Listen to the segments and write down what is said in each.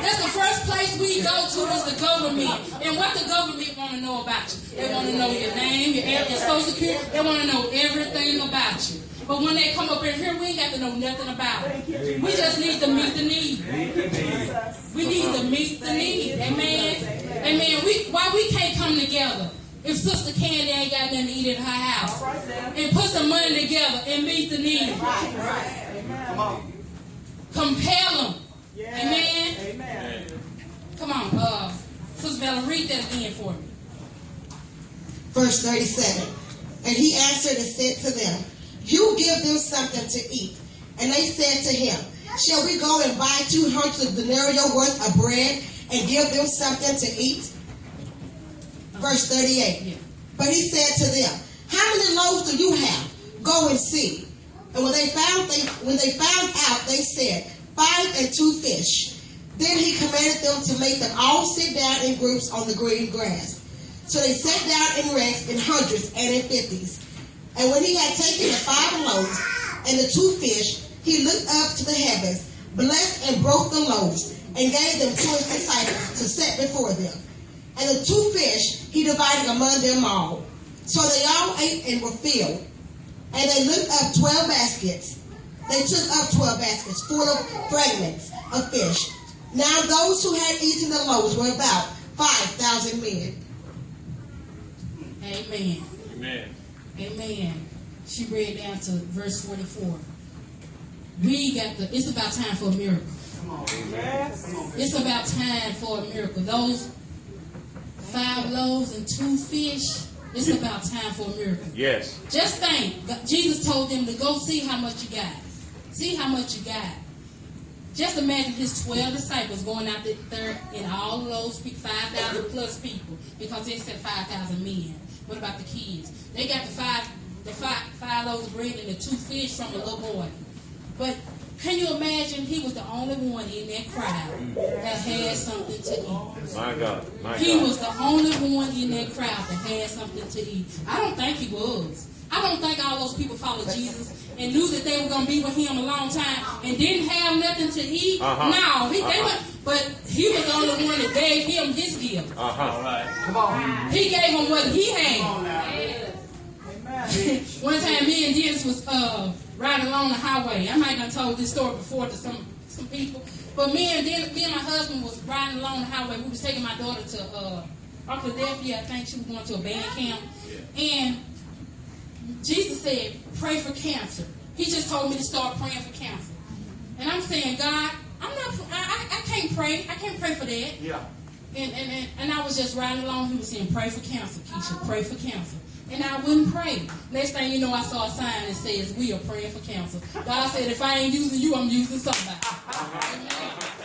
That's the first place we go to is the government. And what the government want to know about you? They want to know your name, your social security. They want to know everything about you. But when they come up in here, we ain't got to know nothing about it. We just need to meet the need. We need to meet the need. Amen. Amen. Why we can't come together? If Sister Candy ain't got nothing to eat in her house, and put some money together and meet the need. Compel them. Amen. Come on, Sister Bella, read that again for me. Verse 37. And he answered and said to them, you give them something to eat. And they said to him, shall we go and buy 200 denarii worth of bread and give them something to eat? Verse 38. Yeah. But he said to them, how many loaves do you have? Go and see. And when they found out, they said, 5 and 2 fish. Then he commanded them to make them all sit down in groups on the green grass. So they sat down in ranks in hundreds and in 50s. And when he had taken the 5 loaves and the 2 fish, he looked up to the heavens, blessed and broke the loaves, and gave them to his disciples to set before them. And the 2 fish he divided among them all. So they all ate and were filled. And they looked up 12 baskets. They took up 12 baskets full of fragments of fish. Now those who had eaten the loaves were about 5,000 men. Amen. Amen. Amen. She read down to verse 44. It's about time for a miracle. Come on. It's about time for a miracle. Those 5 loaves and 2 fish, it's about time for a miracle. Yes. Just think, Jesus told them to go see how much you got. See how much you got. Just imagine his 12 disciples going out there and all those 5,000 plus people, because they said 5,000 men. What about the kids? They got the five loaves of bread and the 2 fish from a little boy. But can you imagine he was the only one in that crowd that had something to eat? My God. He was the only one in that crowd that had something to eat. I don't think he was. I don't think all those people followed Jesus and knew that they were going to be with him a long time and didn't have nothing to eat. No, but he was the only one that gave him his gift. All right. Come on. He gave him what he had. One time me and Dennis was riding along the highway. I might have told this story before to some people. But me and my husband was riding along the highway. We was taking my daughter to Philadelphia. I think she was going to a band camp. And Jesus said, pray for cancer. He just told me to start praying for cancer. And I'm saying, God, I can't pray. I can't pray for that. Yeah. And I was just riding along. He was saying, pray for cancer, Keisha. Pray for cancer. And I wouldn't pray. Next thing you know, I saw a sign that says, we are praying for cancer. God said, if I ain't using you, I'm using somebody.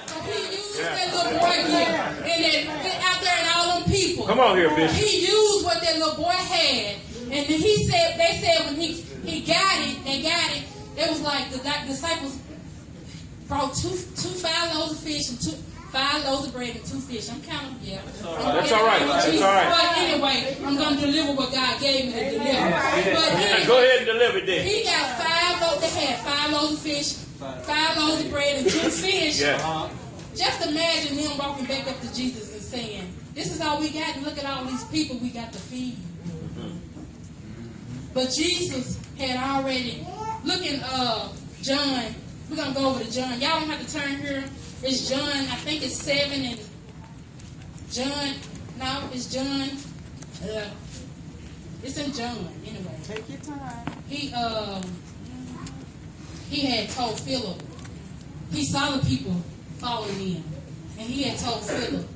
So he used that little boy here. And out there and all them people. Come on here, Bishop. He used what that little boy had. And then they said when he got it, they got it. It was like the disciples brought 5 loaves of fish and 5 loaves of bread and 2 fish. I'm counting, yeah. That's all right. That's all right. But anyway, I'm going to deliver what God gave me to deliver. But anyway, go ahead and deliver it then. He got 5 loaves. They had 5 loaves of fish, 5 loaves of bread, and 2 fish. Yeah. Just imagine them walking back up to Jesus and saying, this is all we got. And look at all these people we got to feed. But Jesus had already, look in John, we're going to go over to John. Y'all don't have to turn here. It's John, I think it's 7 and John, no, it's John, it's in John, anyway. Take your time. He had told Philip, he saw the people following him, and he had told Philip,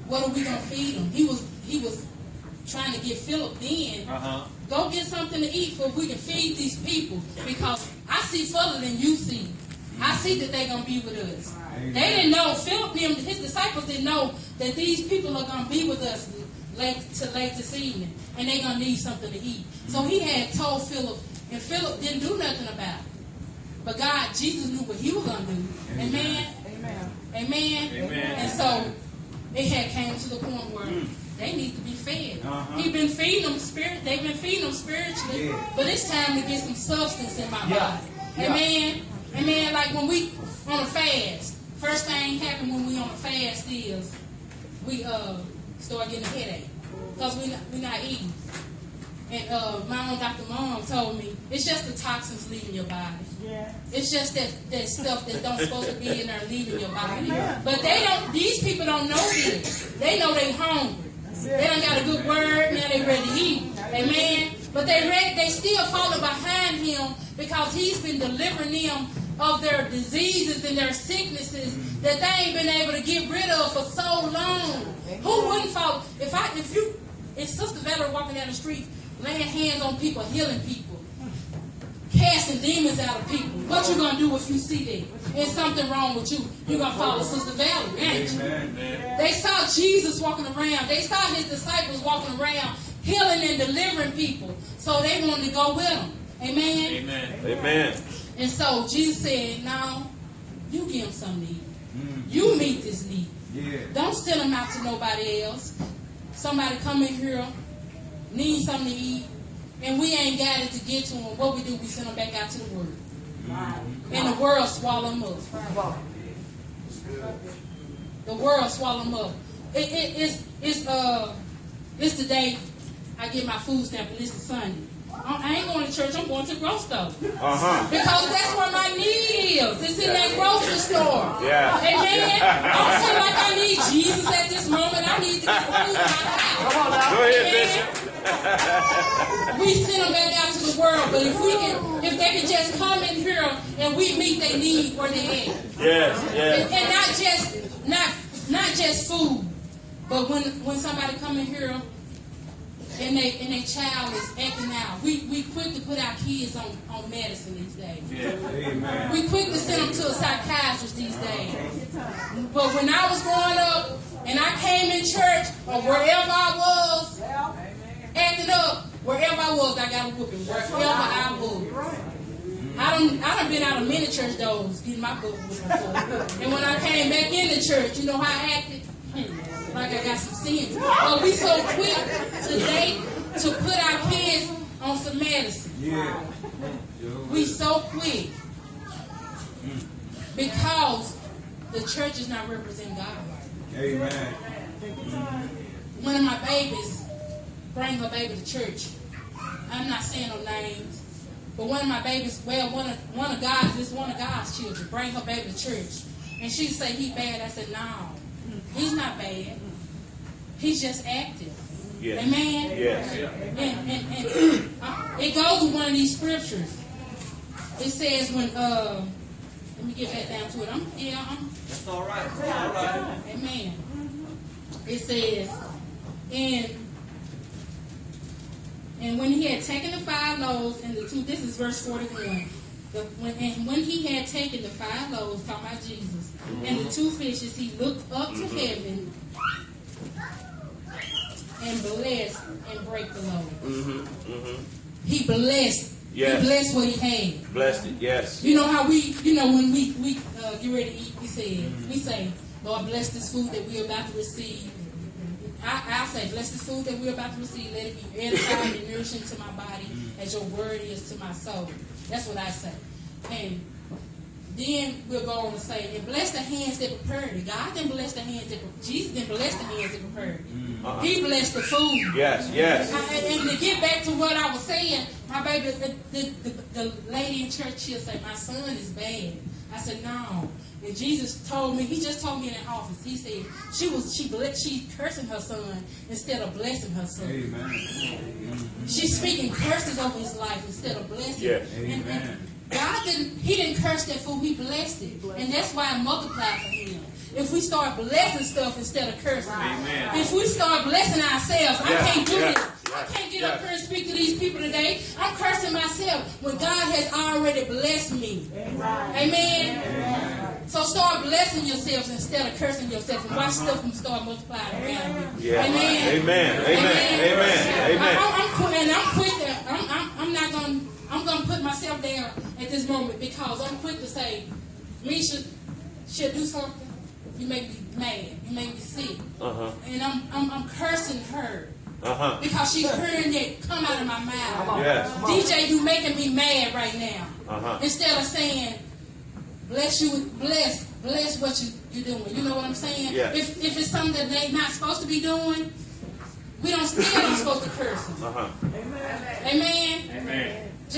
what are we going to feed them? He was trying to get Philip then, go get something to eat so we can feed these people, because I see further than you see. I see that they're going to be with us. They didn't know, Philip, his disciples didn't know that these people are going to be with us late this evening, and they're going to need something to eat. So he had told Philip, and Philip didn't do nothing about it. But God, Jesus knew what he was going to do. Amen? Amen? And so it had came to the point where they need to be fed. He's been feeding them they've been feeding them spiritually, but it's time to get some substance in my body. Amen? Amen? Like when we on a fast, First thing happen when we on a fast is we start getting a headache because we not eating. And my own Dr. Mom told me it's just the toxins leaving your body. Yeah. It's just that stuff that don't supposed to be in there leaving your body. But they don't. These people don't know this. They know they hungry. They done got a good word. Now they ready to eat. Amen. But they still follow behind him because he's been delivering them of their diseases and their sicknesses that they ain't been able to get rid of for so long. Who wouldn't follow? If Sister Valerie walking down the street, laying hands on people, healing people, casting demons out of people, what you gonna do if you see that? There's something wrong with you. You gonna follow Sister Valerie, ain't you? They saw Jesus walking around. They saw his disciples walking around, healing and delivering people. So they wanted to go with them. Amen? Amen. Amen. And so Jesus said, no, you give them something to eat. You meet this need. Yeah. Don't send them out to nobody else. Somebody come in here, need something to eat, and we ain't got it to get to them. What we do, we send them back out to the world. And the world swallow them up. The world swallow them up. It's the day I get my food stamp, and it's a Sunday. I ain't going to church. I'm going to the grocery store. Because that's where my need is. It's in that grocery store. Yeah. Amen. I don't feel like I need Jesus at this moment. I need to get food in my house. Go ahead, Bishop. We send them back out to the world, but if they can just come in here and we meet their need where they at. Yes. And not just food, but when somebody come in here and their child is acting out, we quick to put our kids on medicine these days. Yeah. We quick to send them to a psychiatrist these days. But when I was growing up and I came in church or wherever I was, acting up, wherever I was, I got a whooping. Wherever I was. I done been out of many church doors getting my book whooping before. And when I came back in the church, you know how I acted? Like I got some sins. But we so quick today to put our kids on some medicine. Yeah. We so quick. Because the church is not representing God right. Amen. One of my babies bring her baby to church. I'm not saying no names. But one of my babies, one of God's children, bring her baby to church. And she say he bad. I said, no. He's not bad. He's just active. Yes. Amen? Yes. And it goes with one of these scriptures. It says when, let me get back down to it. That's all right. That's all right. Amen. It says, and when he had taken the 5 loaves and the 2, this is verse 41. When he had taken the 5 loaves, talking about Jesus, and the 2 fishes, he looked up to heaven and blessed and break the loaves. He blessed. Yes. He blessed what he had. Blessed it, yes. You know how when we get ready to eat, we say, Lord, bless this food that we're about to receive. I say, bless this food that we're about to receive. Let it be edifying and nourishing to my body as your word is to my soul. That's what I say. And then we'll go on to say, and bless the hands that prepared it. God didn't bless the hands that Jesus didn't bless the hands that prepared it. He blessed the food. Yes. And to get back to what I was saying, my baby, the lady in church, she'll say, my son is bad. I said, no. And Jesus told me, he just told me in the office, he said, she cursing her son instead of blessing her son. Amen. She's speaking curses over his life instead of blessing. Yes. And God didn't curse that food, he blessed it. And that's why it multiplied for him. If we start blessing stuff instead of cursing. Amen. If we start blessing ourselves, I can't do this. I can't get up here and speak to these people today. I'm cursing myself when God has already blessed me. Amen. So start blessing yourselves instead of cursing yourself, and watch stuff start multiplying around you. Yeah. Amen. I'm gonna put myself there at this moment because I'm quick to say, Misha should do something. You make me mad. You make me sick. And I'm cursing her. Because she's hearing that come out of my mouth. Yes. DJ, you making me mad right now. Instead of saying, bless bless what you're doing. You know what I'm saying? Yeah. If it's something that they're not supposed to be doing, we don't still not supposed to curse them. Uh-huh. Amen. Amen.